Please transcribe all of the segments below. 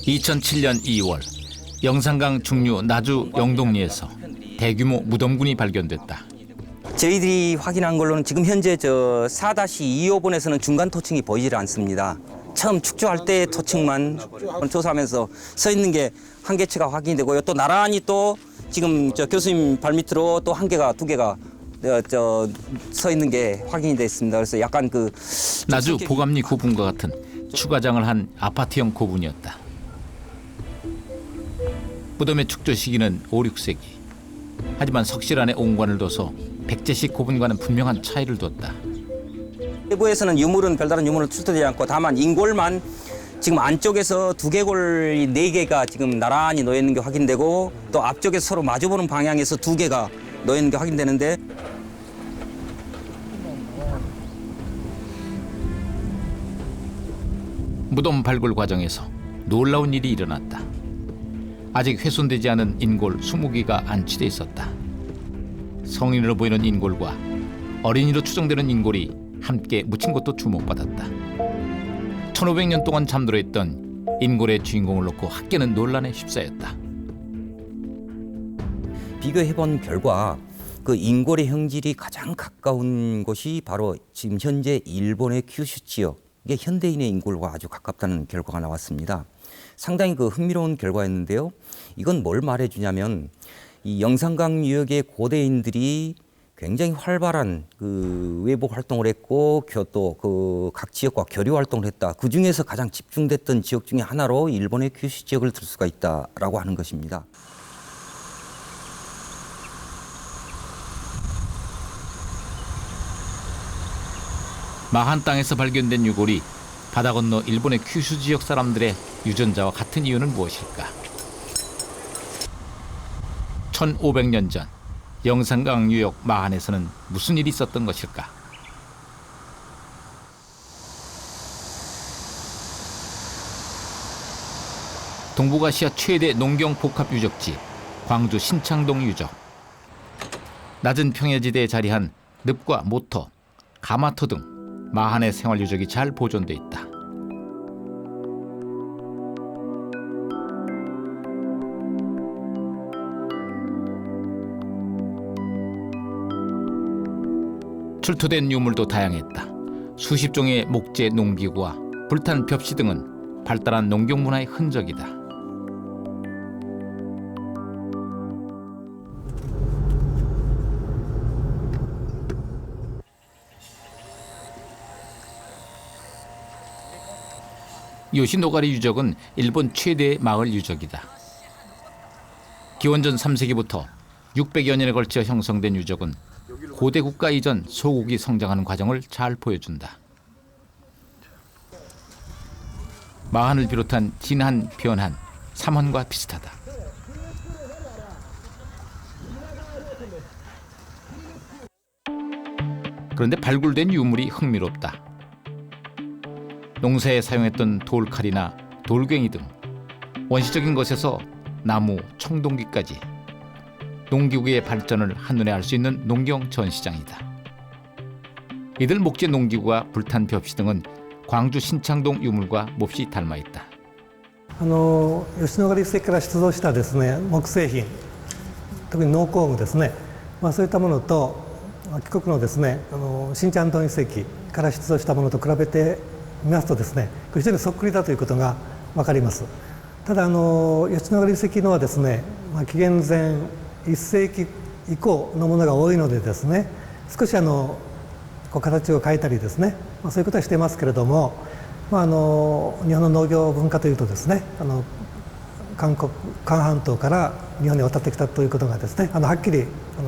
(2007년 2월) 영산강 중류 나주 영동리에서 대규모 무덤군이 발견됐다. 저희들이 확인한 걸로는 지금 현재 저 4-2호번에서는 중간 토층이 보이질 않습니다. 처음 축조할 때 토층만 조사하면서 서 있는 게 한 개체가 확인되고요. 또 나란히 또 지금 저 교수님 발밑으로 또 한 개가 두 개가 서 있는 게 확인이 됐습니다. 그래서 약간 그 나주 보감리 고분과 같은 추가장을 한 아파트형 고분이었다. 무덤의 축조 시기는 5, 6세기. 하지만 석실 안에 옹관을 둬서 백제식 고분과는 분명한 차이를 뒀다. 내부에서는 유물은 별다른 유물을 출토되지 않고 다만 인골만 지금 안쪽에서 두개골이 4개가 지금 나란히 놓여 있는 게 확인되고 또 앞쪽에서 서로 마주보는 방향에서 2개가 놓여 있는 게 확인되는데 무덤 발굴 과정에서 놀라운 일이 일어났다. 아직 훼손되지 않은 인골 20개가 안치돼 있었다. 성인으로 보이는 인골과 어린이로 추정되는 인골이 함께 묻힌 것도 주목받았다. 1500년 동안 잠들어 있던 인골의 주인공을 놓고 학계는 논란에 휩싸였다. 비교해본 결과 그 인골의 형질이 가장 가까운 곳이 바로 지금 현재 일본의 큐슈 지역, 이게 현대인의 인골과 아주 가깝다는 결과가 나왔습니다. 상당히 그 흥미로운 결과였는데요. 이건 뭘 말해주냐면 이 영산강 유역의 고대인들이 굉장히 활발한 그 외부 활동을 했고 또 그 각 지역과 교류 활동을 했다. 그 중에서 가장 집중됐던 지역 중에 하나로 일본의 큐슈 지역을 들 수가 있다라고 하는 것입니다. 마한 땅에서 발견된 유골이 바다 건너 일본의 큐슈 지역 사람들의 유전자와 같은 이유는 무엇일까? 1500년 전 영산강 유역 마한에서는 무슨 일이 있었던 것일까? 동북아시아 최대 농경 복합 유적지 광주 신창동 유적. 낮은 평야지대에 자리한 늪과 모터, 가마터 등 마한의 생활 유적이 잘 보존돼 있다. 출토된 유물도 다양했다. 수십 종의 목재 농기구와 불탄 벽시 등은 발달한 농경 문화의 흔적이다. 요시노가리 유적은 일본 최대의 마을 유적이다. 기원전 3세기부터 600여 년에 걸쳐 형성된 유적은 고대 국가 이전 소국이 성장하는 과정을 잘 보여준다. 마한을 비롯한 진한, 변한, 삼원과 비슷하다. 그런데 발굴된 유물이 흥미롭다. 농사에 사용했던 돌칼이나 돌괭이 등 원시적인 것에서 나무, 청동기까지 농기구의 발전을 한눈에 알 수 있는 농경 전시장이다. 이들 목재 농기구와 불탄 벽시 등은 광주 신창동 유물과 몹시 닮아 있다. 吉野ヶ里遺跡から出土したですね、木製品、特に農工具ですね、そういったものと帰国のですね、新チャンドン遺跡から出土したものと比べて見ますとですね、非常にそっくりだということが分かります。ただ吉野ヶ里遺跡のはですね、紀元前1世紀以降のものが多いのでですね、少し形を変えたりですね、そういうことはしてますけれども、日本の農業文化というとですね、韓半島から日本に渡ってきたということがですね、はっきり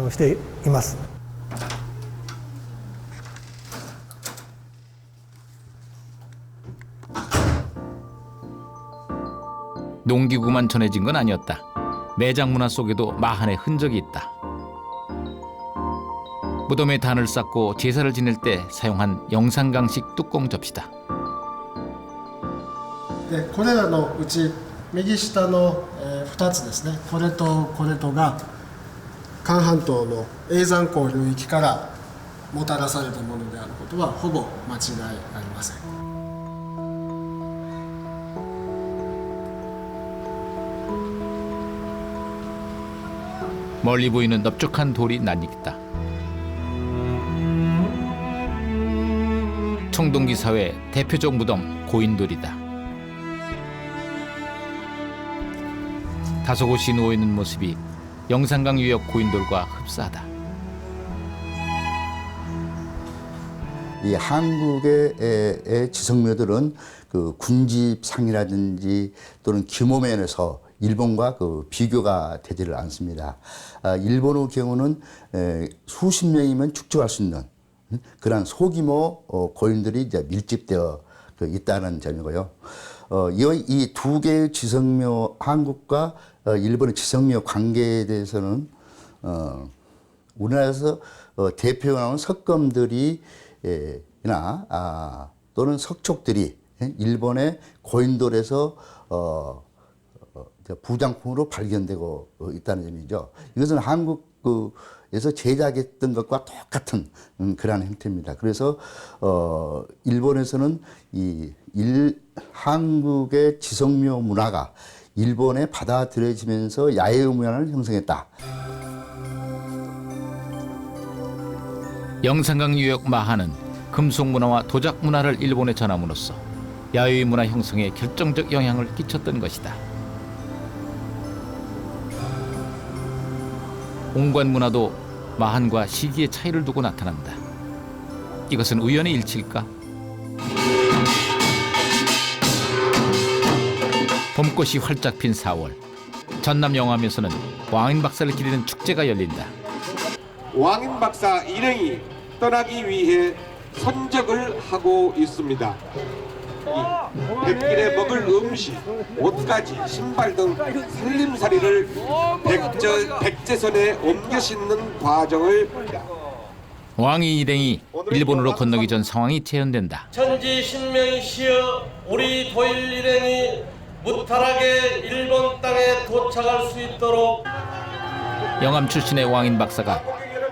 しています。 농기구만 전해진 건 아니었다. 매장 문화 속에도 마한의 흔적이 있다. 무덤에 단을 쌓고 제사를 지낼 때 사용한 영산강식 뚜껑 접시다. これらのうち右下の2つですね、これとこれとが韓半島の叡山港流域からもたらされたものであることはほぼ間違いありません。 멀리 보이는 넓적한 돌이 낯익다. 청동기 사회 대표적 무덤 고인돌이다. 다소 곳이 누워있는 모습이 영산강 유역 고인돌과 흡사하다. 이 한국의 지성묘들은 그 군집상이라든지 또는 규모 면에서 일본과 그 비교가 되지를 않습니다. 일본의 경우는 수십 명이면 축적할 수 있는 그런 소규모 고인들이 이제 밀집되어 있다는 점이고요. 이 두 개의 지성묘, 한국과 일본의 지성묘 관계에 대해서는 우리나라에서 대표하는 석검들이 또는 석촉들이 일본의 고인돌에서 부장품으로 발견되고 있다는 점이죠. 이것은 한국에서 제작했던 것과 똑같은 그러한 형태입니다. 그래서 일본에서는 한국의 지성묘 문화가 일본에 받아들여지면서 야외 문화를 형성했다. 영산강 유역 마하는 금속 문화와 도작 문화를 일본에 전함으로써 야외 문화 형성에 결정적 영향을 끼쳤던 것이다. 옹관 문화도 마한과 시기의 차이를 두고 나타난다. 이것은 우연의 일치일까? 봄꽃이 활짝 핀 4월, 전남 영암에서는 왕인 박사를 기리는 축제가 열린다. 왕인 박사 일행이 떠나기 위해 선적을 하고 있습니다. 이 백길에 먹을 음식, 옷가지, 신발 등 살림살이를 백제선에 옮겨 싣는 과정을 왕이 일행이 일본으로 건너기 전 상황이 재현된다. 천지 신명이시여 우리 도일 일행이 무탈하게 일본 땅에 도착할 수 있도록 영암 출신의 왕인 박사가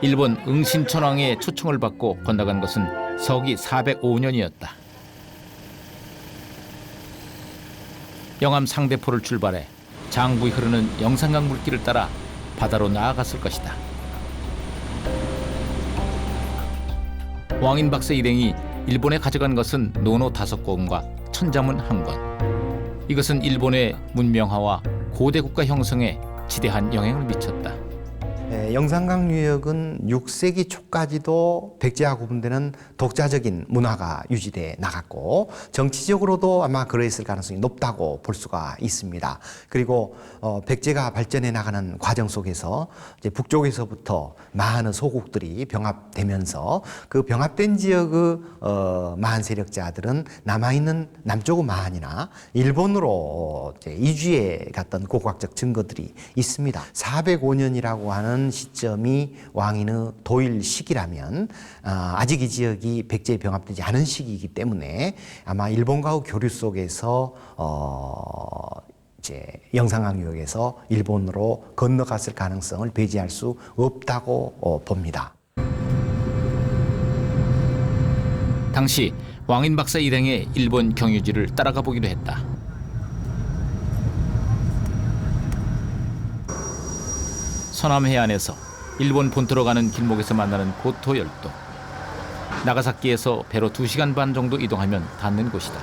일본 응신천왕의 초청을 받고 건너간 것은 서기 405년이었다. 영암 상대포를 출발해 장부에 흐르는 영산강 물길을 따라 바다로 나아갔을 것이다. 왕인 박사 일행이 일본에 가져간 것은 논어 5권과 천자문 1권. 이것은 일본의 문명화와 고대 국가 형성에 지대한 영향을 미쳤다. 영산강 유역은 6세기 초까지도 백제와 구분되는 독자적인 문화가 유지돼 나갔고 정치적으로도 아마 그러했을 가능성이 높다고 볼 수가 있습니다. 그리고 백제가 발전해 나가는 과정 속에서 이제 북쪽에서부터 많은 소국들이 병합되면서 그 병합된 지역의 마한 세력자들은 남아있는 남쪽의 마한이나 일본으로 이제 이주해 갔던 고고학적 증거들이 있습니다. 405년이라고 하는 시점이 왕인의 도일 시기라면 아직 이 지역이 백제에 병합되지 않은 시기이기 때문에 아마 일본과의 교류 속에서 이제 영산강 유역에서 일본으로 건너갔을 가능성을 배제할 수 없다고 봅니다. 당시 왕인 박사 일행의 일본 경유지를 따라가 보기로 했다. 서남 해안에서 일본 본토로 가는 길목에서 만나는 고토 열도. 나가사키에서 배로 2시간 반 정도 이동하면 닿는 곳이다.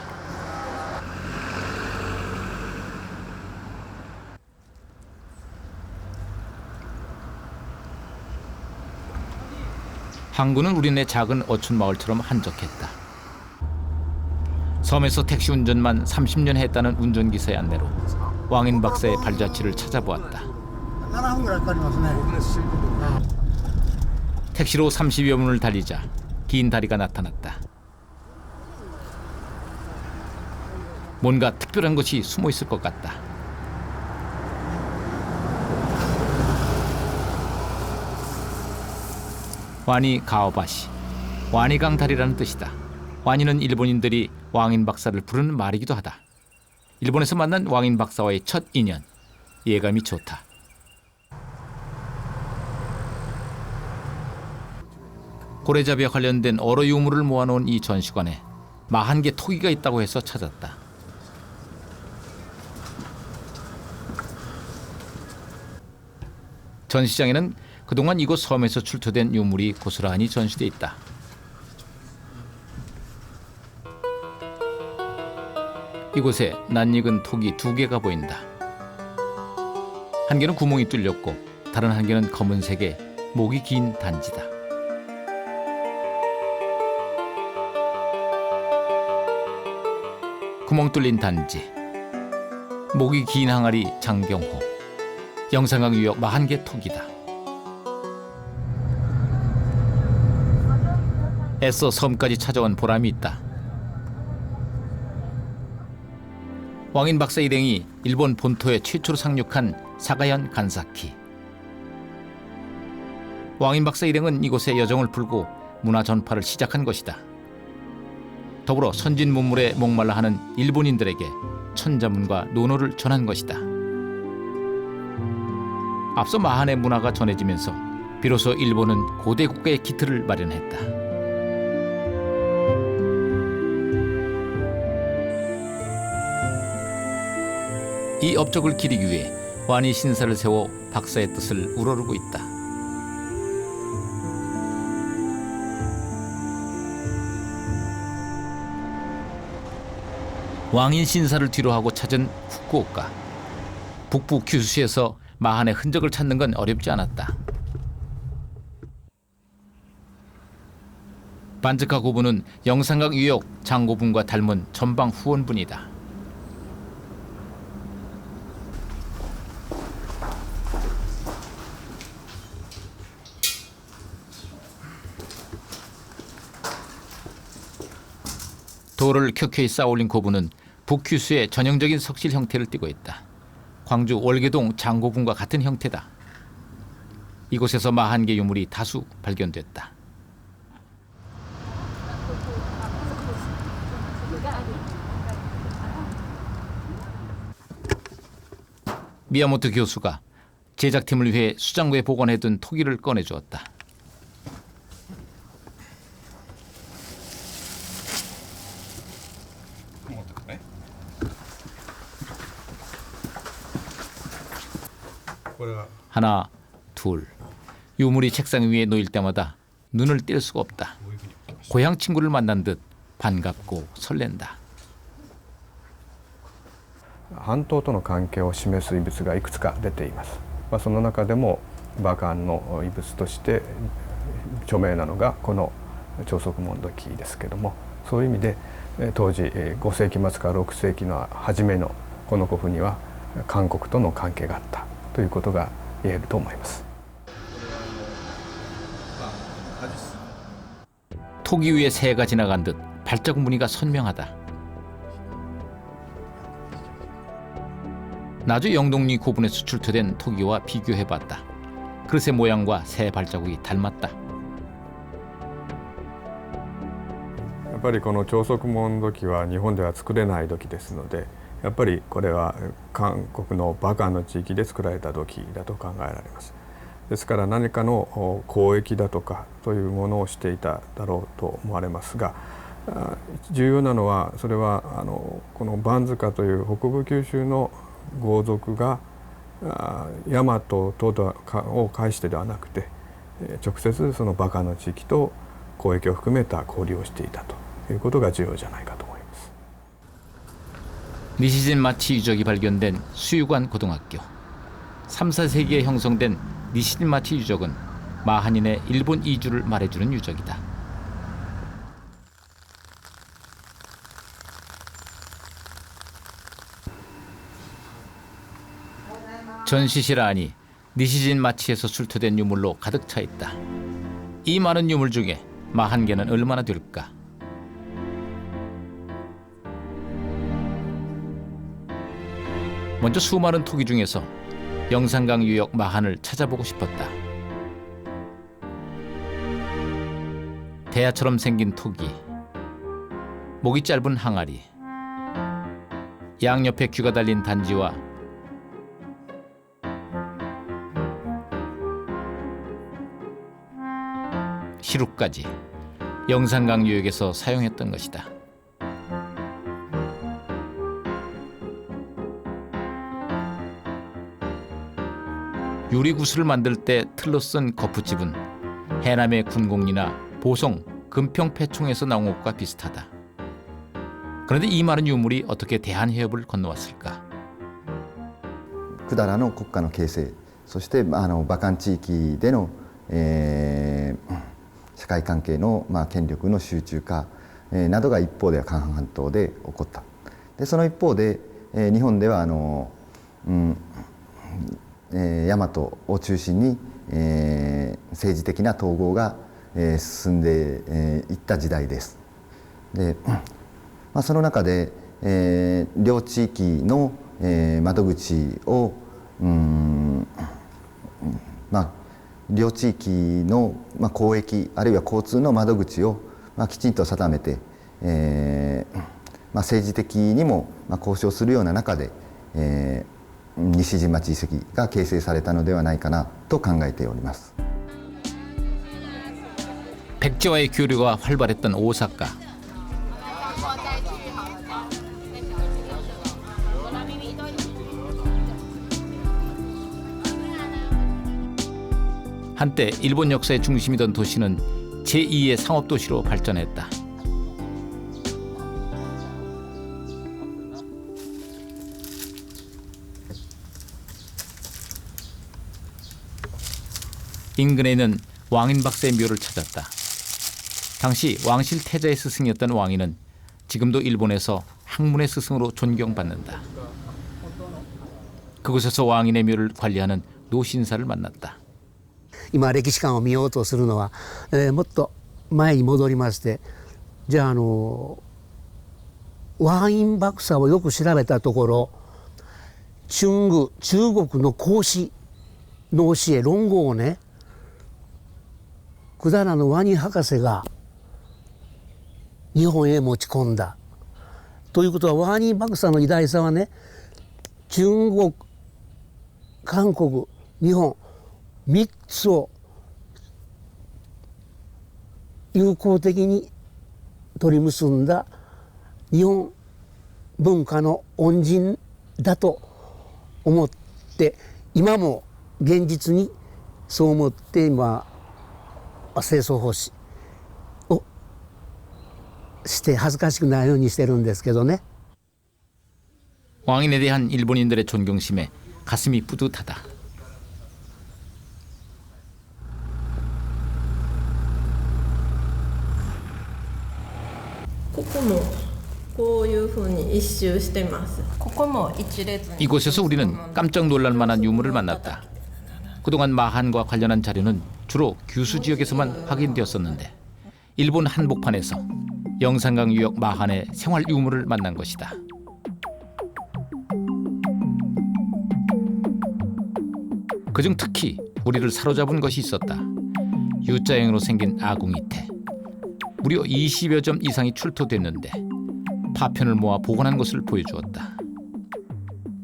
항구는 우리네 작은 어촌 마을처럼 한적했다. 섬에서 택시 운전만 30년 했다는 운전기사의 안내로 왕인 박사의 발자취를 찾아보았다. 택시로 30여 분을 달리자 긴 다리가 나타났다. 뭔가 특별한 것이 숨어 있을 것 같다. 와니 가오바시, 와니강 다리라는 뜻이다. 와니는 일본인들이 왕인 박사를 부르는 말이기도 하다. 일본에서 만난 왕인 박사와의 첫 인연, 예감이 좋다. 고래잡이와 관련된 어로 유물을 모아놓은 이 전시관에 41개 토기가 있다고 해서 찾았다. 전시장에는 그동안 이곳 섬에서 출토된 유물이 고스란히 전시돼 있다. 이곳에 낯익은 토기 2개가 보인다. 한 개는 구멍이 뚫렸고 다른 한 개는 검은색의 목이 긴 단지다. 구멍 뚫린 단지, 목이 긴 항아리 장경호, 영산강 유역 41개 토기다. 애써 섬까지 찾아온 보람이 있다. 왕인 박사 일행이 일본 본토에 최초로 상륙한 사가현 간사키. 왕인 박사 일행은 이곳에 여정을 풀고 문화 전파를 시작한 것이다. 더불어 선진 문물에 목말라 하는 일본인들에게 천자문과 논어를 전한 것이다. 앞서 마한의 문화가 전해지면서 비로소 일본은 고대 국가의 기틀을 마련했다. 이 업적을 기리기 위해 완이 신사를 세워 박사의 뜻을 우러르고 있다. 왕인 신사를 뒤로하고 찾은 후쿠오카. 북부 규슈시에서 마한의 흔적을 찾는 건 어렵지 않았다. 반즈카 고분은 영산강 유역 장고분과 닮은 전방 후원분이다. 돌을 켜켜이 쌓아올린 고분은 북큐수의 전형적인 석실 형태를 띠고 있다. 광주 월계동 장고분과 같은 형태다. 이곳에서 41개 유물이 다수 발견됐다. 미야모토 교수가 제작팀을 위해 수장고에 보관해둔 토기를 꺼내주었다. 하나, 둘. 유물이 책상 위에 놓일 때마다 눈을 뗄 수가 없다. 고향 친구를 만난 듯 반갑고 설렌다. 半島との関係を示す遺物がいくつか出ています。その中でも馬漢の遺物として著名なのがこの長足文土器ですけども、そういう意味で当時5世紀末から6世紀の初めのこの古墳には韓国との関係があったということが言えると思います。 토기 위에 새가 지나간 듯 발자국 무늬가 선명하다. 나주 영동리 고분에서 출토된 토기와 비교해봤다. 그릇의 모양과 새 발자국이 닮았다. やっぱりこの長足文土器は日本では作れない土器ですので、やっぱりこれは韓国の馬漢の地域で作られた土器だと考えられます。ですから何かの交易だとかというものをしていただろうと思われますが、重要なのはそれはこの番塚という北部九州の豪族が大和を介してではなくて直接その馬漢の地域と交易を含めた交流をしていたということが重要じゃないかと思います。 니시진 마치 유적이 발견된 수유관 고등학교. 3, 4세기에 형성된 니시진 마치 유적은 마한인의 일본 이주를 말해주는 유적이다. 전시실 안이 니시진 마치에서 출토된 유물로 가득 차 있다. 이 많은 유물 중에 41개는 얼마나 될까? 먼저 수많은 토기 중에서 영산강 유역 마한을 찾아보고 싶었다. 대야처럼 생긴 토기, 목이 짧은 항아리, 양옆에 귀가 달린 단지와 시루까지 영산강 유역에서 사용했던 것이다. 유리구슬을 만들 때 틀로 쓴 거푸집은 해남의 군곡리나 보성, 금평 패총에서 나온 것과 비슷하다. 그런데 이 많은 유물이 어떻게 대한해협을 건너왔을까? 百済の国家の形成、そして馬漢地域での、社会関係の、権力の集中化、などが一方では韓半島で起こった。でその一方で、日本では大和を中心に、政治的な統合が、進んで、いった時代です。で、その中で、両地域の、窓口を、両地域の、交易あるいは交通の窓口を、きちんと定めて、政治的にも、交渉するような中で、西陣町遺跡が形成されたのではないかなと考えております。 백제와의 교류가 활발했던 오사카. 한때 일본 역사의 중심이던 도시는 제2의 상업도시로 발전했다. 인근에 있는 왕인박사의 묘를 찾았다. 당시 왕실 태자의 스승이었던 왕인은 지금도 일본에서 학문의 스승으로 존경받는다. 그곳에서 왕인의 묘를 관리하는 노신사를 만났다. 今歴史館を見ようとするのは、もっと前に戻りまして、じゃあワイン박사をよく調べたところ、中国の孔子の教え論語をね、百済のワニ博士が日本へ持ち込んだ。ということはワニ박사の偉大さはね、中国、韓国、日本3つを友好的に取り結んだ日本文化の恩人だと思って、今も現実にそう思って今清掃奉仕をして恥ずかしくないようにしてるんですけどね。 왕인에 대한 일본인들의 존경심에 가슴이 뿌듯하다. ここもこういうふうに一周してます。ここも一列に 이곳에서 우리는 깜짝 놀랄 만한 유물을 만났다. 그동안 마한과 관련한 자료는 주로 규수 지역에서만 확인되었었는데 일본 한복판에서 영산강 유역 마한의 생활 유물을 만난 것이다. 그중 특히 우리를 사로잡은 것이 있었다. U자형으로 생긴 아궁이태. 무려 20여 점 이상이 출토됐는데 파편을 모아 복원한 것을 보여주었다.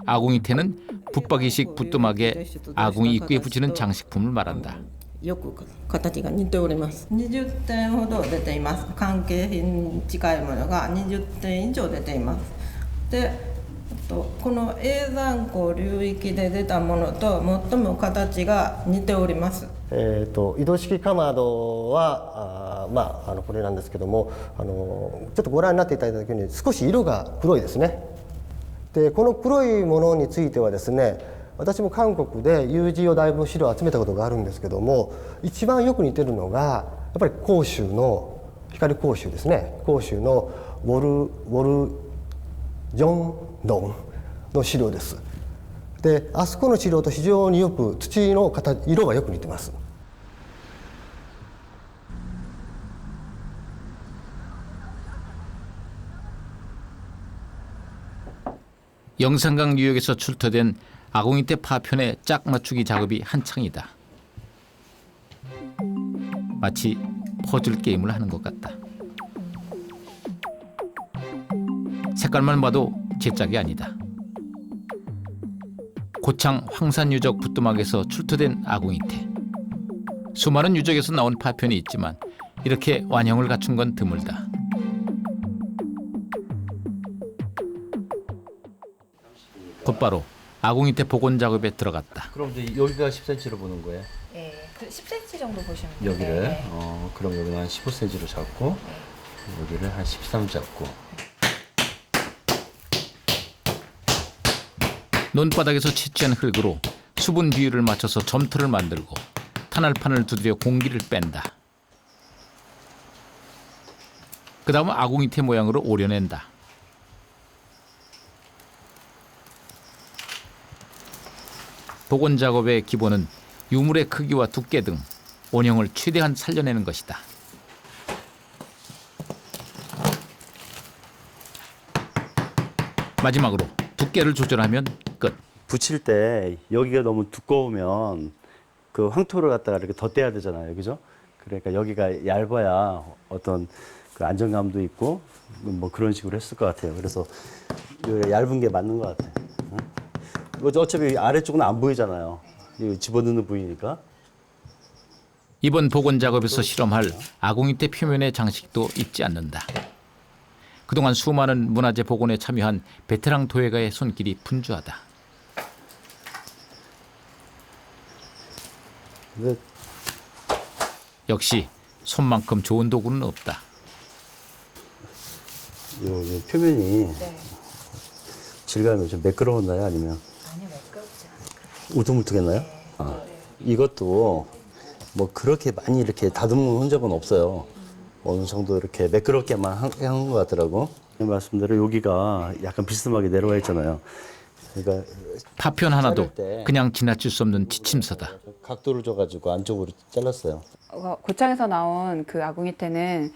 아궁이태는 붙박이식 붓도막에 아궁이 입구에 붙이는 장식품을 말한다. よく形が似ております。20点ほど出ています。関係品近いものが20点以上出ています。で、この永山湖流域で出たものと最も形が似ております。移動式かまどはこれなんですけども、ちょっとご覧になっていただいた時に少し色が黒いですね。でこの黒いものについてはですね、私も韓国で有事をだいぶ資料を集めたことがあるんですけども、一番よく似てるのがやっぱり光州の光光州ですね。光州のウォルジョンドンの資料です。であそこの資料と非常によく土の色がよく似てます。 영산강 유역에서 출토된 아궁이태 파편의 짝 맞추기 작업이 한창이다. 마치 퍼즐 게임을 하는 것 같다. 색깔만 봐도 제 짝이 아니다. 고창 황산유적 붓도막에서 출토된 아궁이태. 수많은 유적에서 나온 파편이 있지만 이렇게 완형을 갖춘 건 드물다. 곧바로 아궁이태 복원 작업에 들어갔다. 그럼 이제 여기가 10cm로 보는 거예요? 네, 그 10cm 정도 보시면 돼요. 여기를? 네. 그럼 여기는 한 15cm로 잡고 여기를 한 13 잡고. 논바닥에서 채취한 흙으로 수분 비율을 맞춰서 점토를 만들고 탄알판을 두드려 공기를 뺀다. 그 다음 아궁이태 모양으로 오려낸다. 복원 작업의 기본은 유물의 크기와 두께 등 원형을 최대한 살려내는 것이다. 마지막으로 두께를 조절하면 끝. 붙일 때 여기가 너무 두꺼우면 그 황토를 갖다가 이렇게 덧대야 되잖아요, 그죠? 그러니까 여기가 얇아야 어떤 그 안정감도 있고 뭐 그런 식으로 했을 것 같아요. 그래서 얇은 게 맞는 것 같아요. 응? 어차피 아래쪽은 안 보이잖아요. 집어넣는 부위니까. 이번 복원 작업에서 실험할 아궁이태 표면의 장식도 잊지 않는다. 그동안 수많은 문화재 복원에 참여한 베테랑 도예가의 손길이 분주하다. 네. 역시 손만큼 좋은 도구는 없다. 이 표면이 질감이 좀 매끄러웠나요? 아니면? 아니요, 매끄럽지 않아요. 울퉁불퉁했나요? 이것도 뭐 그렇게 많이 이렇게 다듬는 흔적은 없어요. 어느 정도 이렇게 매끄럽게만 한 것 같더라고. 말씀대로 여기가 약간 비스듬하게 내려와 있잖아요. 그러니까 파편 하나도 그냥 지나칠 수 없는 지침서다. 각도를 줘가지고 안쪽으로 잘랐어요. 고창에서 나온 그 아궁이태는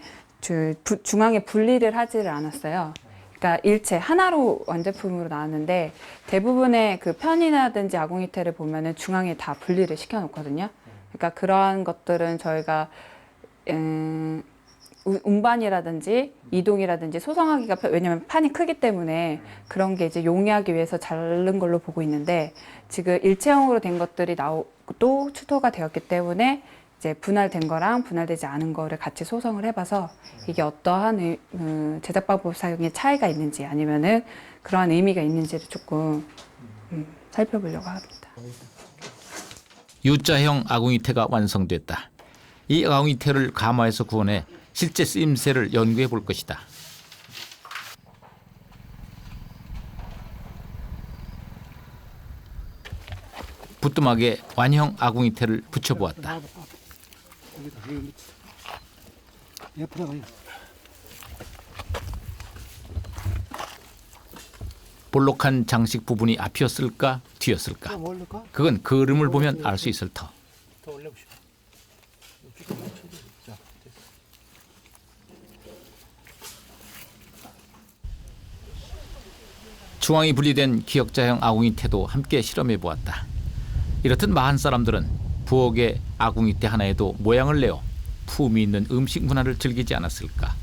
중앙에 분리를 하지를 않았어요. 그러니까 일체 하나로 완제품으로 나왔는데 대부분의 그 편이라든지 아궁이태를 보면은 중앙에 다 분리를 시켜 놓거든요. 그러니까 그러한 것들은 저희가 운반이라든지 이동이라든지 소성하기가 왜냐면 판이 크기 때문에 그런 게 이제 용이하기 위해서 자른 걸로 보고 있는데 지금 일체형으로 된 것들이 나오고 추토가 되었기 때문에 이제 분할된 거랑 분할되지 않은 거를 같이 소성을 해봐서 이게 어떠한 제작 방법 사용에 차이가 있는지 아니면은 그러한 의미가 있는지를 조금 살펴보려고 합니다. U자형 아궁이태가 완성됐다. 이 아궁이태를 가마에서 구원해 실제 쓰임새를 연구해 볼 것이다. 부뚜막에 완형 아궁이태를 붙여보았다. 볼록한 장식 부분이 앞이었을까 뒤였을까? 그건 그림을 보면 알 수 있을 터. 중앙이 분리된 기역자형 아궁이태도 함께 실험해 보았다. 이렇듯 마한 사람들은 부엌의 아궁이태 하나에도 모양을 내어 품위 있는 음식 문화를 즐기지 않았을까.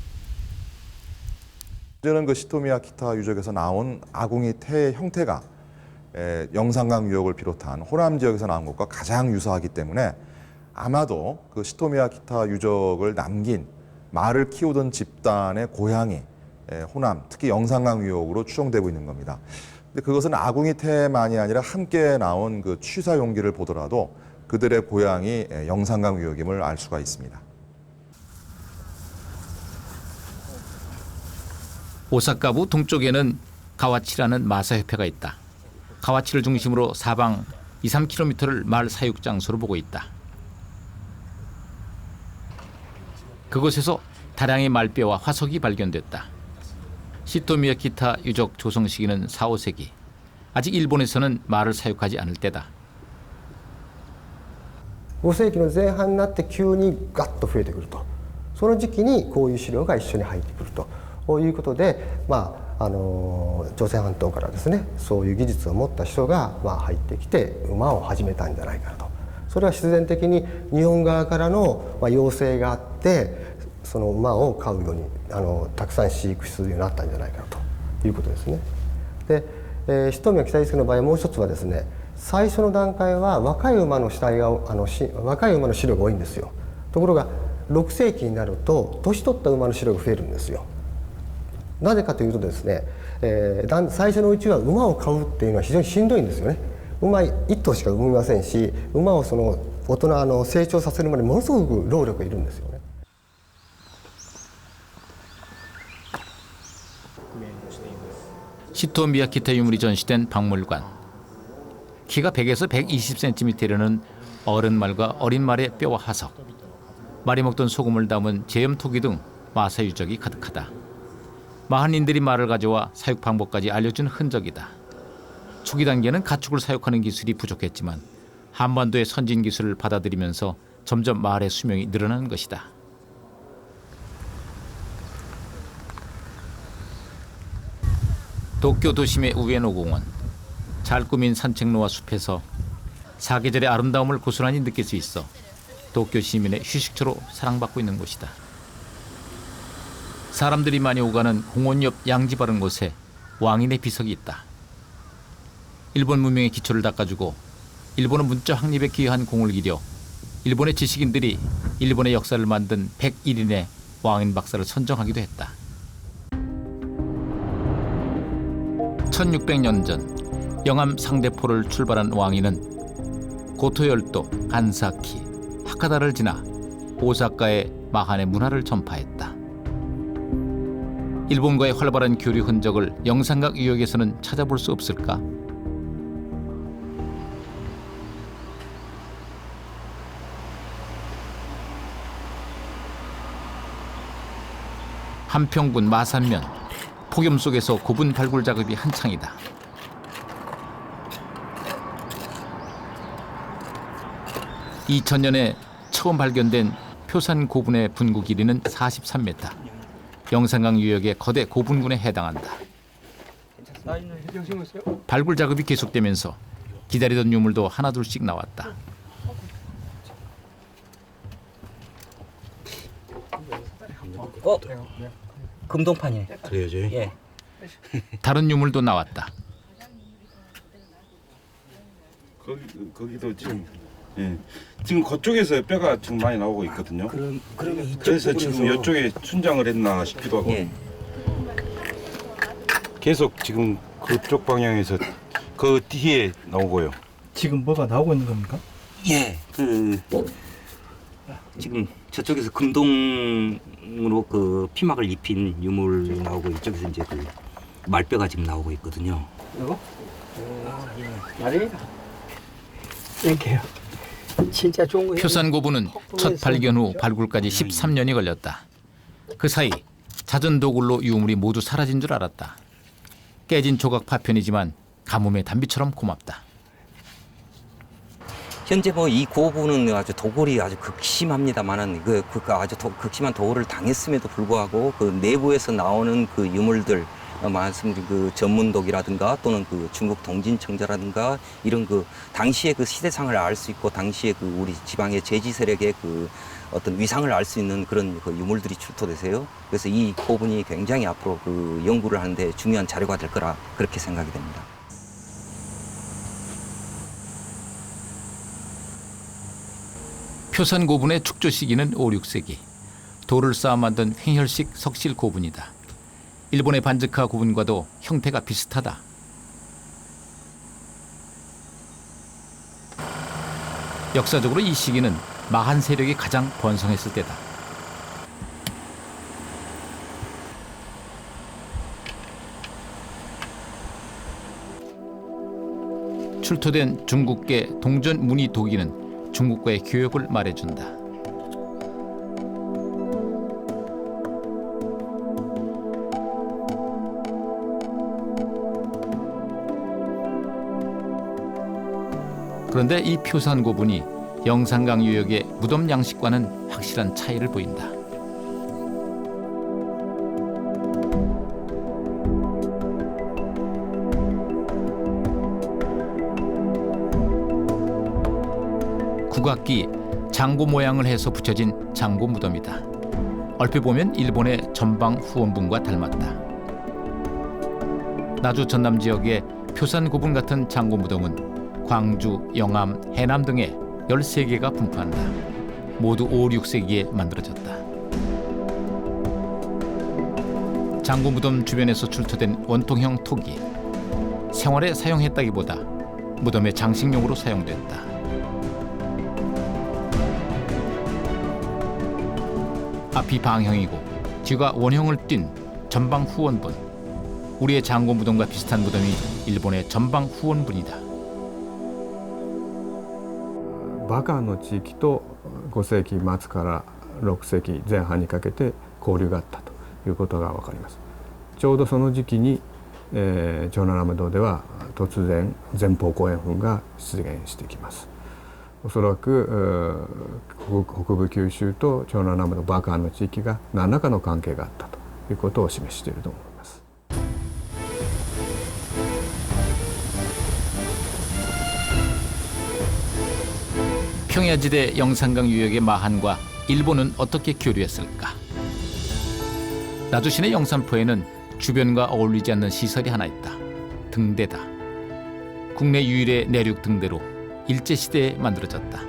이제는 그 시토미야 기타 유적에서 나온 아궁이태의 형태가 영산강 유역을 비롯한 호남 지역에서 나온 것과 가장 유사하기 때문에 아마도 그 시토미야 기타 유적을 남긴 말을 키우던 집단의 고향이 호남, 특히 영산강 유역으로 추정되고 있는 겁니다. 근데 그것은 아궁이태만이 아니라 함께 나온 그 취사 용기를 보더라도 그들의 고향이 영산강 유역임을 알 수가 있습니다. 오사카부 동쪽에는 가와치라는 마사협회가 있다. 가와치를 중심으로 사방 2-3km를 말 사육 장소로 보고 있다. 그곳에서 다량의 말뼈와 화석이 발견됐다. 시토미야 기타 유적 조성 시기는 4, 5세기. 아직 일본에서는 말을 사육하지 않을 때다. 5世紀の前半になって急にガッと増えてくると。その時期にこういう資料が一緒に入ってくるということで、朝鮮半島からですね、そういう技術を持った人が入ってきて馬を始めたんじゃないかなと。それは必然的に日本側からの要請があって、その馬を飼うようにたくさん飼育するようになったんじゃないかなということですね。で、シトミヤ北陸の場合もう一つはですね、最初の段階は若い馬の死体が若い馬の資料が多いんですよ。ところが6世紀になると年取った馬の資料が増えるんですよ。なぜかというとですね、最初のうちは馬を飼うっていうのは非常にしんどいんですよね。馬1頭しか産みませんし、馬をその大人成長させるまでものすごく労力がいるんですよね。 시토미아 기타 유물이 전시된 박물관. 키가 100에서 120cm이라는 어른 말과 어린 말의 뼈와 화석, 말이 먹던 소금을 담은 제염 토기 등 마사 유적이 가득하다. 마한인들이 말을 가져와 사육 방법까지 알려준 흔적이다. 초기 단계는 가축을 사육하는 기술이 부족했지만 한반도의 선진 기술을 받아들이면서 점점 말의 수명이 늘어나는 것이다. 도쿄 도심의 우에노 공원. 잘 꾸민 산책로와 숲에서 사계절의 아름다움을 고스란히 느낄 수 있어 도쿄 시민의 휴식처로 사랑받고 있는 곳이다. 사람들이 많이 오가는 공원 옆 양지 바른 곳에 왕인의 비석이 있다. 일본 문명의 기초를 닦아주고 일본어 문자 확립에 기여한 공을 기려 일본의 지식인들이 일본의 역사를 만든 101인의 왕인 박사를 선정하기도 했다. 1600년 전 영암 상대포를 출발한 왕인은 고토열도, 간사키, 하카다를 지나 오사카의 마한의 문화를 전파했다. 일본과의 활발한 교류 흔적을 영산각 유역에서는 찾아볼 수 없을까? 한평군 마산면, 폭염 속에서 고분 발굴 작업이 한창이다. (2000년에) 처음 발견된 표산 고분의 분구 길이는 43m. 영산강 유역의 거대 고분군에 해당한다. 발굴 작업이 계속되면서 기다리던 유물도 하나둘씩 나왔다. 금동판이에요. 그래요, 저희? 예. 다른 유물도 나왔다. 거기도 지금 예. 지금 그쪽에서 뼈가 지금 많이 나오고 있거든요. 그러면 그래서 지금 이쪽에 순장을 했나 싶기도 하고. 예. 계속 지금 그쪽 방향에서 그 뒤에 나오고요. 지금 뭐가 나오고 있는 겁니까? 예. 지금 저쪽에서 금동으로 그 피막을 입힌 유물 나오고 이쪽에서 이제 그 말뼈가 지금 나오고 있거든요. 이거? 말이 이렇게요. 진짜 좋은 거예요. 표산 고분은 첫 발견 후 발굴까지 13년이 걸렸다. 그 사이 잦은 도굴로 유물이 모두 사라진 줄 알았다. 깨진 조각 파편이지만 가뭄의 단비처럼 고맙다. 현재 뭐 이 고분은 아주 도굴이 아주 극심합니다만은 아주 극심한 도굴을 당했음에도 불구하고 그 내부에서 나오는 그 유물들 말씀드린 그 전문독이라든가 또는 그 중국 동진청자라든가 이런 그 당시의 그 시대상을 알 수 있고 당시의 그 우리 지방의 제지 세력의 그 어떤 위상을 알 수 있는 그런 그 유물들이 출토되세요. 그래서 이 고분이 굉장히 앞으로 그 연구를 하는데 중요한 자료가 될 거라 그렇게 생각이 됩니다. 표산 고분의 축조 시기는 5, 6세기. 돌을 쌓아 만든 횡혈식 석실 고분이다. 일본의 반즈카 고분과도 형태가 비슷하다. 역사적으로 이 시기는 마한 세력이 가장 번성했을 때다. 출토된 중국계 동전 무늬 도기는 중국과의 교역을 말해준다. 그런데 이 표산 고분이 영산강 유역의 무덤 양식과는 확실한 차이를 보인다. 국악기 장고 모양을 해서 붙여진 장고 무덤이다. 얼핏 보면 일본의 전방 후원분과 닮았다. 나주 전남 지역의 표산 고분 같은 장고 무덤은 광주, 영암, 해남 등에 13개가 분포한다. 모두 5, 6세기에 만들어졌다. 장구 무덤 주변에서 출토된 원통형 토기. 생활에 사용했다기보다 무덤의 장식용으로 사용됐다. 앞이 방형이고 뒤가 원형을 띤 전방 후원분. 우리의 장고 무덤과 비슷한 무덤이 일본의 전방 후원분이다. バカの地域と5世紀末から6世紀前半にかけて交流があったということが分かります。ちょうどその時期に、長南山堂では突然前方後円墳が出現してきます。おそらく北部九州と長南山堂幕藩の地域が何らかの関係があったということを示していると思います。 평야지대 영산강 유역의 마한과 일본은 어떻게 교류했을까? 나주시내 영산포에는 주변과 어울리지 않는 시설이 하나 있다. 등대다. 국내 유일의 내륙 등대로 일제시대에 만들어졌다.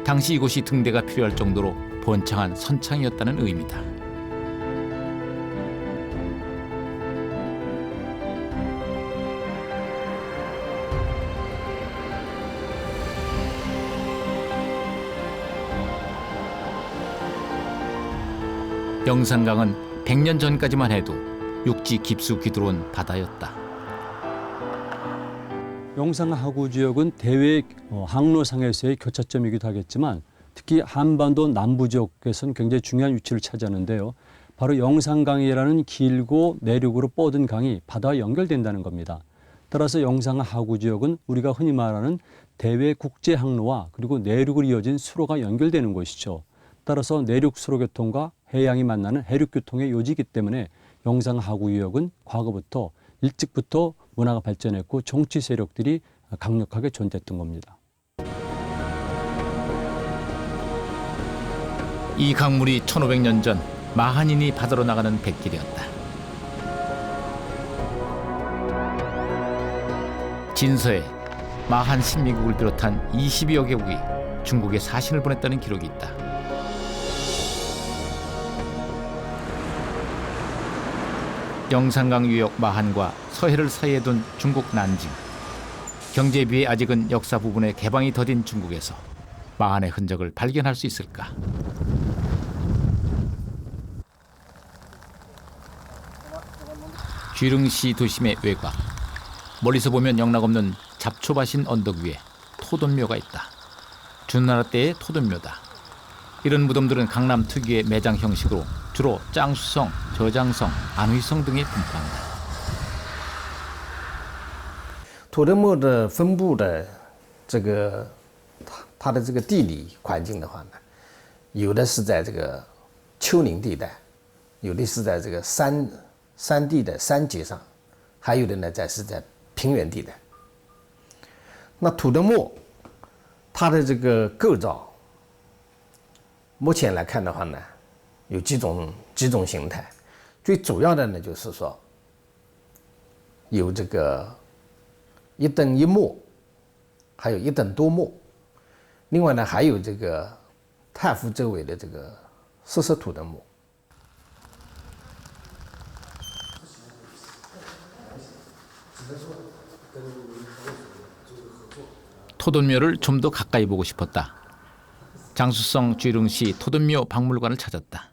당시 이곳이 등대가 필요할 정도로 번창한 선창이었다는 의미다. 영산강은 100년 전까지만 해도 육지 깊숙이 들어온 바다였다. 영산강 하구 지역은 대외 항로상에서의 교차점이기도 하겠지만 특히 한반도 남부 지역에서는 굉장히 중요한 위치를 차지하는데요. 바로 영산강이라는 길고 내륙으로 뻗은 강이 바다와 연결된다는 겁니다. 따라서 영산강 하구 지역은 우리가 흔히 말하는 대외 국제 항로와 그리고 내륙으로 이어진 수로가 연결되는 곳이죠. 따라서 내륙 수로 교통과 해양이 만나는 해륙 교통의 요지이기 때문에 영산 하구 유역은 과거부터 일찍부터 문화가 발전했고 정치 세력들이 강력하게 존재했던 겁니다. 이 강물이 1500년 전 마한인이 바다로 나가는 뱃길이었다. 진서에 마한 신미국을 비롯한 20여 개국이 중국에 사신을 보냈다는 기록이 있다. 영산강 유역 마한과 서해를 사이에 둔 중국 난징. 경제에 비해 아직은 역사 부분에 개방이 더딘 중국에서 마한의 흔적을 발견할 수 있을까? 쥐릉시 도심의 외곽. 멀리서 보면 영락없는 잡초밭인 언덕 위에 토돈묘가 있다. 준나라 때의 토돈묘다. 이런 무덤들은 강남 특유의 매장 형식으로 주로 짱수성, 저장성, 안휘성 등에 분포한다. 土人墓的分布的这个它的这个地理环境的话呢，有的是在这个丘陵地带，有的是在这个山地的山脊上，还有的呢是在平原地带。那土人墓它的这个构造，目前来看的话呢，有几种形态，最主要的呢就是说，有这个一灯一墓，还有一灯多墓，另外呢还有这个太湖周围的这个石室土人墓。 토돈묘를 좀 더 가까이 보고 싶었다. 장수성 쥐릉시 토돈묘 박물관을 찾았다.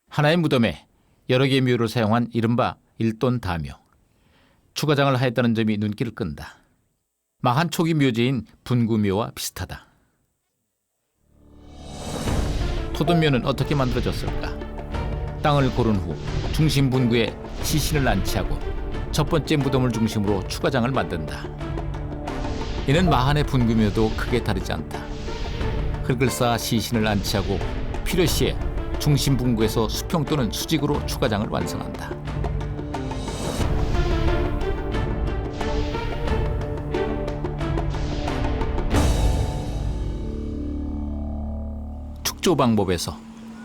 하나의 무덤에 여러 개의 묘를 사용한 이른바 일돈다묘. 추가장을 하였다는 점이 눈길을 끈다. 마한 초기 묘제인 분구묘와 비슷하다. 토돈묘는 어떻게 만들어졌을까? 땅을 고른 후 중심 분구에 시신을 안치하고 첫 번째 무덤을 중심으로 추가장을 만든다. 이는 마한의 분구묘도 크게 다르지 않다. 흙을 쌓아 시신을 안치하고 필요시에 중심 분구에서 수평 또는 수직으로 추가장을 완성한다. 축조 방법에서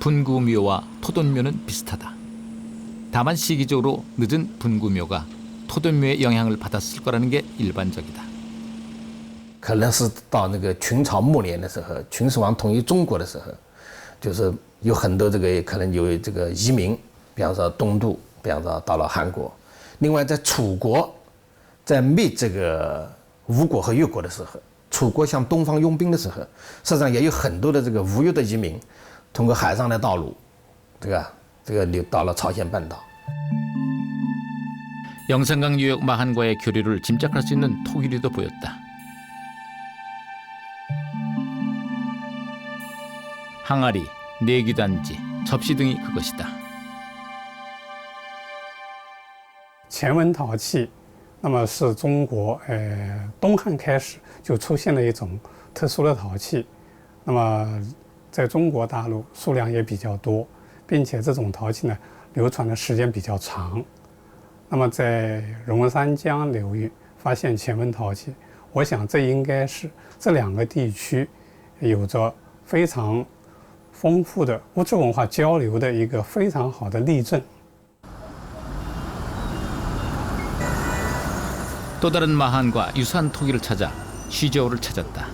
분구묘와 토돈묘는 비슷하다. 다만 시기적으로 늦은 분구묘가 토돈묘의 영향을 받았을 거라는 게 일반적이다. 可能是到那个秦朝末年的时候，秦始皇统一中国的时候，就是有很多这个可能有这个移民，比方说东渡，比方说到了韩国。另外在楚国，在灭这个吴国和越国的时候，楚国向东方拥兵的时候，实际上也有很多的这个吴越的移民，通过海上的道路，这个流到了朝鲜半岛。 영산강 유역 마한과의 교류를 짐작할 수 있는 토기류도 보였다. 항아리, 내귀단지, 접시 등이 그것이다. 前文陶器，那么是中国东汉开始就出现了一种特殊的陶器，那么在中国大陆数量也比较多，并且这种陶器呢流传的时间比较长。那么在龙山江流域发现前文陶器，我想这应该是这两个地区有着非常丰富的物质文化交流的一个非常好的例证。 또 다른 마한과 유사한 토기를 찾아 쉬저우를 찾았다.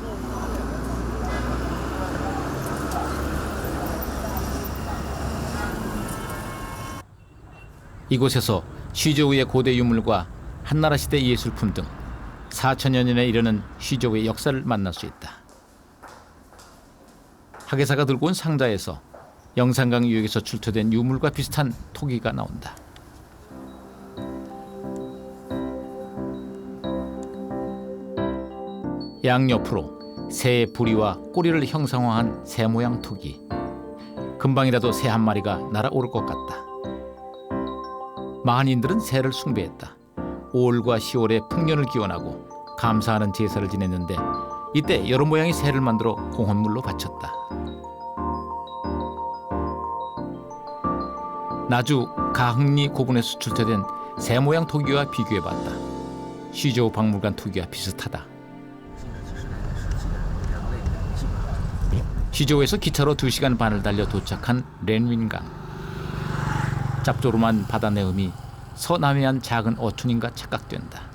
이곳에서 쉬저우의 고대 유물과 한나라 시대 예술품 등 4천여 년에 이르는 쉬저우의 역사를 만날 수 있다. 학예사가 들고 온 상자에서 영산강 유역에서 출토된 유물과 비슷한 토기가 나온다. 양옆으로 새의 부리와 꼬리를 형상화한 새 모양 토기. 금방이라도 새 한 마리가 날아오를 것 같다. 마한인들은 새를 숭배했다. 5월과 10월에 풍년을 기원하고 감사하는 제사를 지냈는데 이때 여러 모양의 새를 만들어 공헌물로 바쳤다. 나주 가흥리 고분에서 출토된 새 모양 토기와 비교해봤다. 쉬저우 박물관 토기와 비슷하다. 쉬저우에서 기차로 2시간 반을 달려 도착한 렌윈강. 짭조름한 바다 내음이 서남해안 작은 어촌인가 착각된다.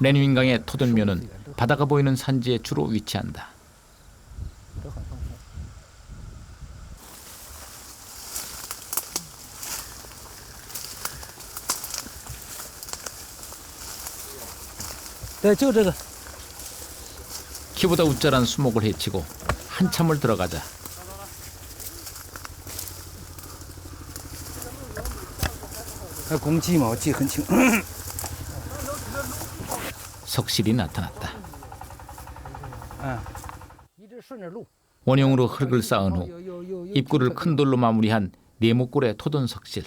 렌윈강의 토들묘는 바다가 보이는 산지에 주로 위치한다. 네, 저거. 키보다 우짜란 수목을 헤치고 한참을 들어가자. 석실이 나타났다. 원형으로 흙을 쌓은 후 입구를 큰 돌로 마무리한 네모꼴의 토돈 석실.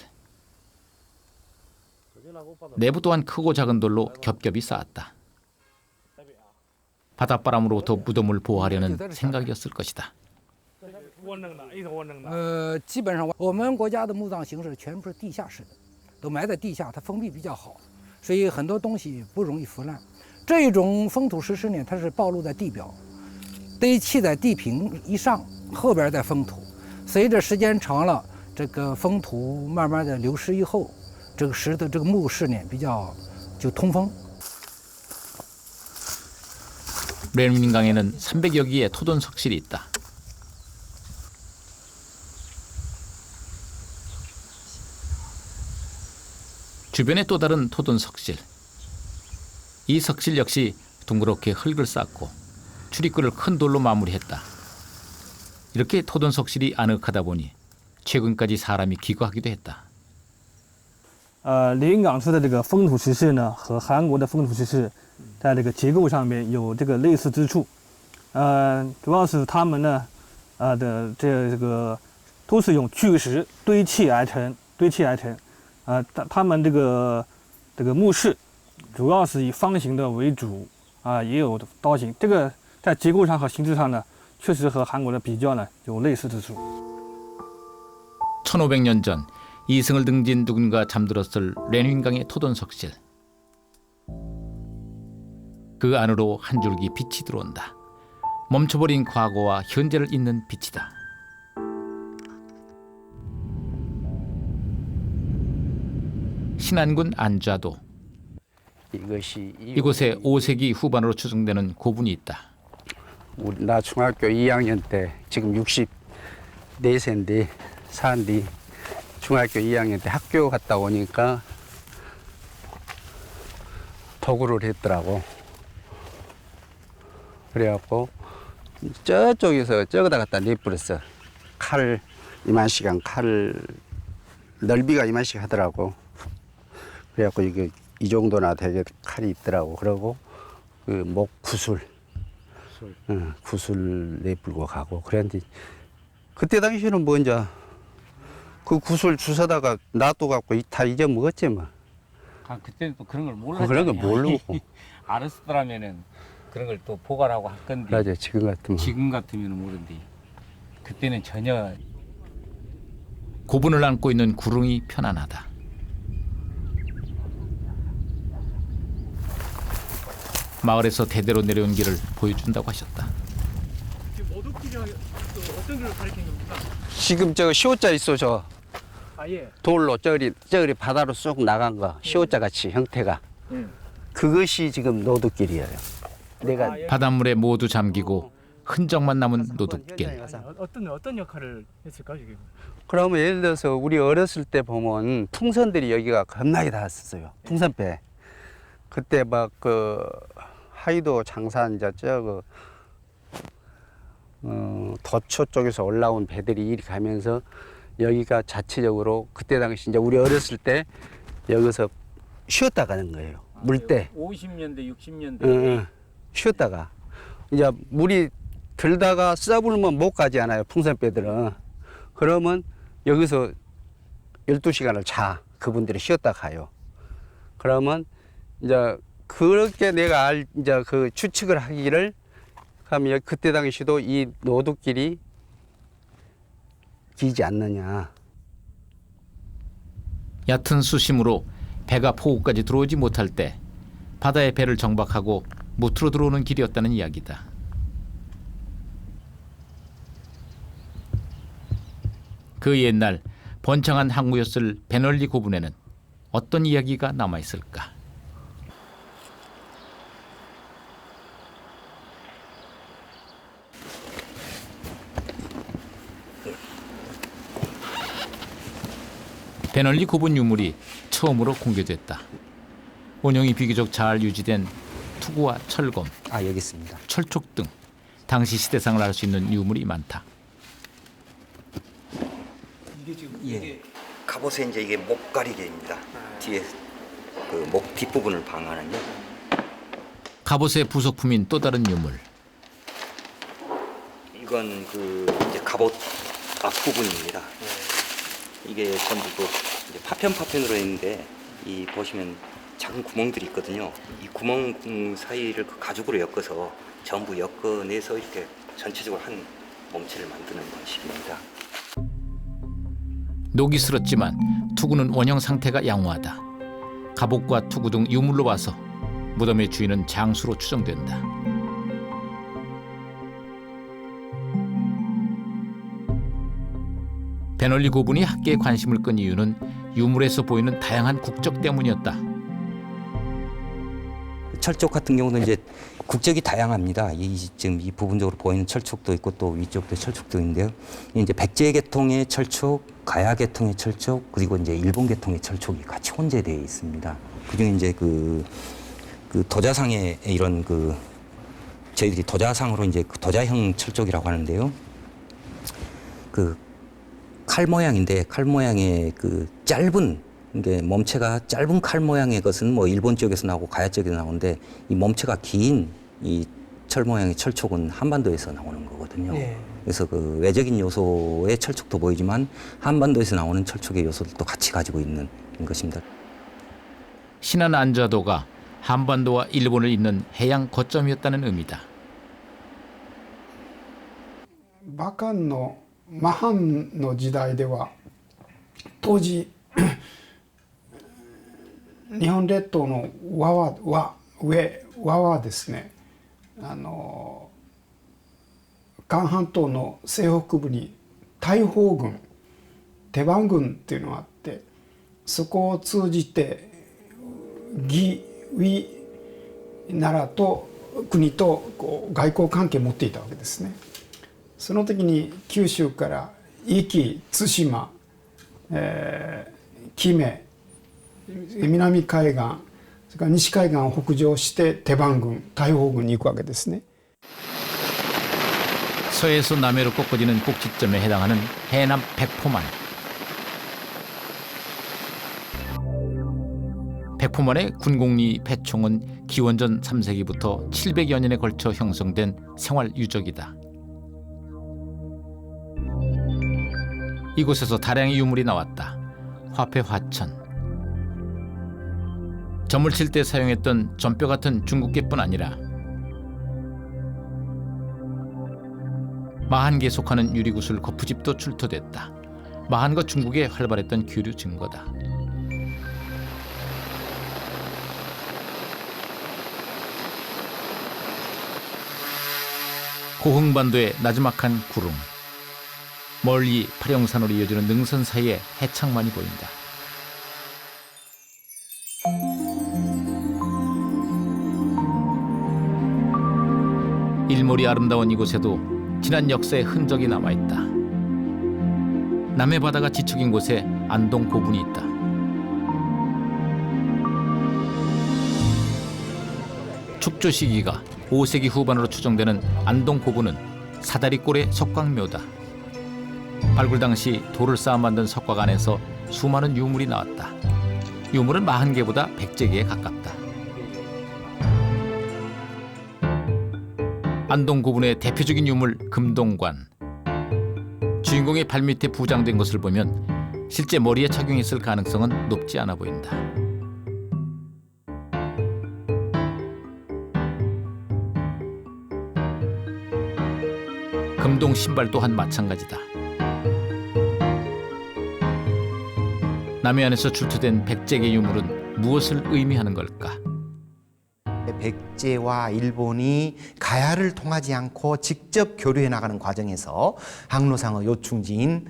내부 또한 크고 작은 돌로 겹겹이 쌓았다. 바닷바람으로부터 무덤을 보호하려는 생각이었을 것이다. 基本上我们国家的墓葬形式全部是地下式的，都埋在地下，它封闭比较好，所以很多东西不容易腐烂。这种封土石室呢，它是暴露在地表，堆砌在地平以上，后边再封土。随着时间长了，这个封土慢慢的流失以后，这个石的这个墓室呢比较就通风。 렌윈강에는 300여 개의 토돈 석실이 있다. 주변에 또 다른 토돈 석실. 이 석실 역시 둥그렇게 흙을 쌓고 출입구를 큰 돌로 마무리했다. 이렇게 토돈 석실이 아늑하다 보니 최근까지 사람이 기거하기도 했다. 连云港市的这个封土石室呢，和韩国的封土石室在这个结构上面有这个类似之处。主要是它们呢，这个都是用巨石堆砌而成。它们这个墓室主要是以方形的为主，也有刀形。这个在结构上和形制上呢，确实和韩国的比较呢有类似之处。 1500년 전 이승을 등진 누군가 잠들었을 렌윈강의 토돈 석실. 그 안으로 한 줄기 빛이 들어온다. 멈춰버린 과거와 현재를 잇는 빛이다. 신안군 안좌도. 이곳에 5세기 후반으로 추정되는 고분이 있다. 나 중학교 2학년 때 지금 64세인데 사는데 중학교 2학년 때 학교 갔다 오니까 도구를 했더라고. 그래갖고 저쪽에서 저기다 갖다 내버렸어. 칼 이만씩한 칼 넓이가 이만씩 하더라고. 그래갖고 이게 이 정도나 되게 칼이 있더라고. 그러고 그 목 구슬, 구슬 내불고 가고 그랬는데 그때 당시에는 뭐 이제 그 구슬 주워다가 놔둬갖고 다 잊어먹었지 뭐. 아, 그때는 또 그런 걸 몰랐잖아요. 그런 거 모르고. 알았더라면은 그런 걸 또 보관하고 할 건데. 맞아, 지금 같으면 모른디. 그때는 전혀. 고분을 안고 있는 구릉이 편안하다. 마을에서 대대로 내려온 길을 보여준다고 하셨다. 지금 모독길이 어떤 길을 가리키는 겁니까? 지금 저 시옷자 있어 저. 아 예. 돌로 저기 바다로 쑥 나간 거 시옷자 같이 형태가. 그것이 지금 노드길이에요. 내가 바닷물에 모두 잠기고 흔적만 남은 노드길. 어떤 역할을 했을까 지금? 그러면 예를 들어서 우리 어렸을 때 보면 풍선들이 여기가 겁나게 닿았었어요. 풍선배. 그때 막 그 하이도 장산 이제 저거 도초 쪽에서 올라온 배들이 이리 가면서 여기가 자체적으로 그때 당시 이제 우리 어렸을 때 여기서 쉬었다 가는 거예요. 물때. 50년대, 60년대. 쉬었다가 이제 물이 들다가 써불면 못 가지 않아요. 풍선배들은. 그러면 여기서 12시간을 자. 그분들이 쉬었다 가요. 그러면 이제 그렇게 내가 이제 그 추측을 하기를 하면 그때 당시도 이 노드길이 길지 않느냐. 얕은 수심으로 배가 포구까지 들어오지 못할 때 바다에 배를 정박하고 무트로 들어오는 길이었다는 이야기다. 그 옛날 번창한 항구였을 배널리 고분에는 어떤 이야기가 남아있을까? 배널리 고분 유물이 처음으로 공개됐다. 원형이 비교적 잘 유지된 투구와 철검, 여기 있습니다. 철촉 등 당시 시대상을 알 수 있는 유물이 많다. 이게 지금 갑옷에 이제 이게 목가리개입니다. 뒤에 그 목 뒷부분을 방하는요. 갑옷의 부속품인 또 다른 유물. 이건 그 이제 갑옷 앞부분입니다. 이게 전부 그 이제 파편으로 했는데 이 보시면 작은 구멍들이 있거든요. 이 구멍 사이를 그 가죽으로 엮어서 전부 엮어내서 이렇게 전체적으로 한 몸체를 만드는 방식입니다. 녹이 슬었지만 투구는 원형 상태가 양호하다. 갑옷과 투구 등 유물로 봐서 무덤의 주인은 장수로 추정된다. 배널리 고분이 학계에 관심을 끈 이유는 유물에서 보이는 다양한 국적 때문이었다. 철촉 같은 경우는 이제 국적이 다양합니다. 지금 이 부분적으로 보이는 철촉도 있고 또 위쪽도 철촉도 있는데요. 이제 백제 계통의 철촉, 가야 계통의 철촉, 그리고 이제 일본 계통의 철촉이 같이 혼재되어 있습니다. 그중에 이제 그 도자상에 이런 저희들이 도자상으로 이제 도자형 철촉이라고 하는데요. 칼 모양인데 칼 모양의 짧은 이게 몸체가 짧은 칼 모양의 것은 뭐 일본 쪽에서 나오고 가야 쪽에서 나오는데 이 몸체가 긴 이 철 모양의 철촉은 한반도에서 나오는 거거든요. 그래서 그 외적인 요소의 철촉도 보이지만 한반도에서 나오는 철촉의 요소들도 같이 가지고 있는 것입니다. 신안 안좌도가 한반도와 일본을 잇는 해양 거점이었다는 의미다. 幕藩のマハンの時代では当時日本列島の上はですね韓半島の西北部に大砲軍テバン軍っていうのがあって、そこを通じて義ウィ奈良と国とこう外交関係を持っていたわけですね。その時に九州から壱岐、対馬、紀美、南海岸、それから西海岸を北上してテバン軍、大砲軍に行くわけですね。 서에서 남해로 꺾어지는 꼭지점에 해당하는 해남 백포만. 백포만의 군곡리 패총은 기원전 3세기부터 700여 년에 걸쳐 형성된 생활 유적이다. 이곳에서 다량의 유물이 나왔다. 화폐 화천. 점을 칠 때 사용했던 점뼈 같은 중국계뿐 아니라 마한계에 속하는 유리구슬 거푸집도 출토됐다. 마한과 중국에 활발했던 교류 증거다. 고흥반도의 나지막한 구름. 멀리 파령산으로 이어지는 능선 사이에 해창만이 보인다. 일몰이 아름다운 이곳에도 지난 역사의 흔적이 남아있다. 남해 바다가 지척인 곳에 안동 고분이 있다. 축조 시기가 5세기 후반으로 추정되는 안동 고분은 사다리꼴의 석광묘다. 발굴 당시 돌을 쌓아 만든 석곽 안에서 수많은 유물이 나왔다. 유물은 40개보다 100제개에 가깝다. 안동 고분의 대표적인 유물 금동관. 주인공의 발밑에 부장된 것을 보면 실제 머리에 착용했을 가능성은 높지 않아 보인다. 금동 신발 또한 마찬가지다. 남해안에서 출토된 100제개 유물은 무엇을 의미하는 걸까? 백제와 일본이 가야를 통하지 않고 직접 교류해 나가는 과정에서 항로상의 요충지인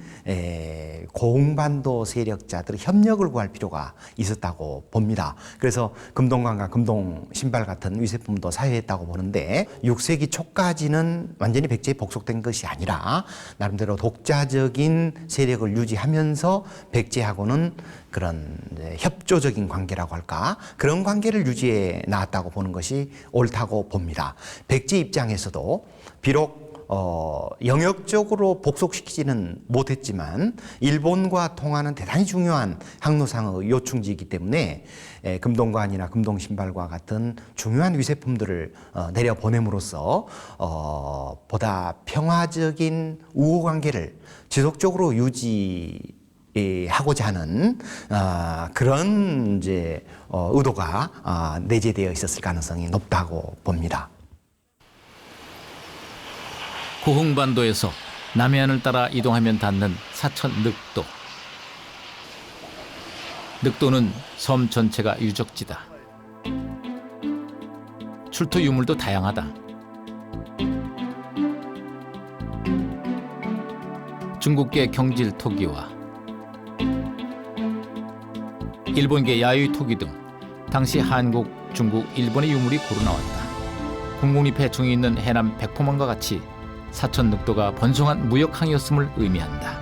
고흥반도 세력자들의 협력을 구할 필요가 있었다고 봅니다. 그래서 금동관과 금동 신발 같은 위세품도 사유했다고 보는데 6세기 초까지는 완전히 백제에 복속된 것이 아니라 나름대로 독자적인 세력을 유지하면서 백제하고는 그런 협조적인 관계라고 할까, 그런 관계를 유지해 나왔다고 보는 것이 옳다고 봅니다. 백제 입장에서도 비록 영역적으로 복속시키지는 못했지만 일본과 통하는 대단히 중요한 항로상의 요충지이기 때문에 금동관이나 금동신발과 같은 중요한 위세품들을 내려보냄으로써 보다 평화적인 우호관계를 지속적으로 하고자 하는 그런 이제 의도가 내재되어 있었을 가능성이 높다고 봅니다. 고흥반도에서 남해안을 따라 이동하면 닿는 사천 늑도. 늑도는 섬 전체가 유적지다. 출토 유물도 다양하다. 중국계 경질 토기와 일본계 야유이 토기 등 당시 한국, 중국, 일본의 유물이 고루 나왔다. 군곡리 패총이 있는 해남 백포만과 같이 사천 늑도가 번성한 무역항이었음을 의미한다.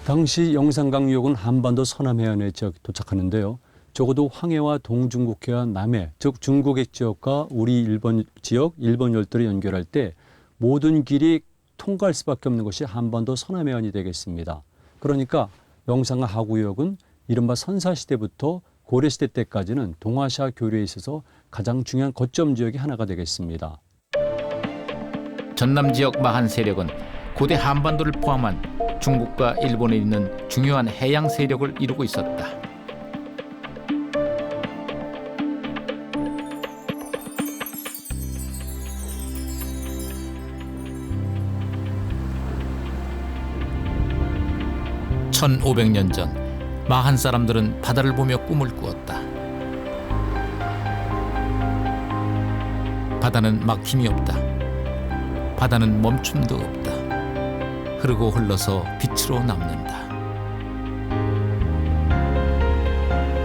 당시 영산강 유역은 한반도 서남해안에 도착하는데요. 적어도 황해와 동중국해와 남해, 즉 중국의 지역과 우리 일본 지역, 일본 열도를 연결할 때 모든 길이 통과할 수밖에 없는 것이 한반도 서남해안이 되겠습니다. 그러니까 영산강 하구역은 이른바 선사시대부터 고려시대 때까지는 동아시아 교류에 있어서 가장 중요한 거점 지역이 하나가 되겠습니다. 전남 지역 마한 세력은 고대 한반도를 포함한 중국과 일본에 있는 중요한 해양 세력을 이루고 있었다. (1500년) 전 마한 사람들은 바다를 보며 꿈을 꾸었다. 바다는 막힘이 없다. 바다는 멈춤도 없다. 흐르고 흘러서 빛으로 남는다.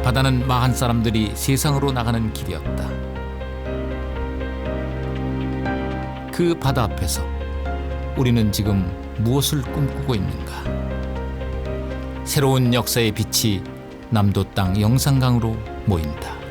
바다는 마한 사람들이 세상으로 나가는 길이었다. 그 바다 앞에서 우리는 지금 무엇을 꿈꾸고 있는가? 새로운 역사의 빛이 남도 땅 영산강으로 모인다.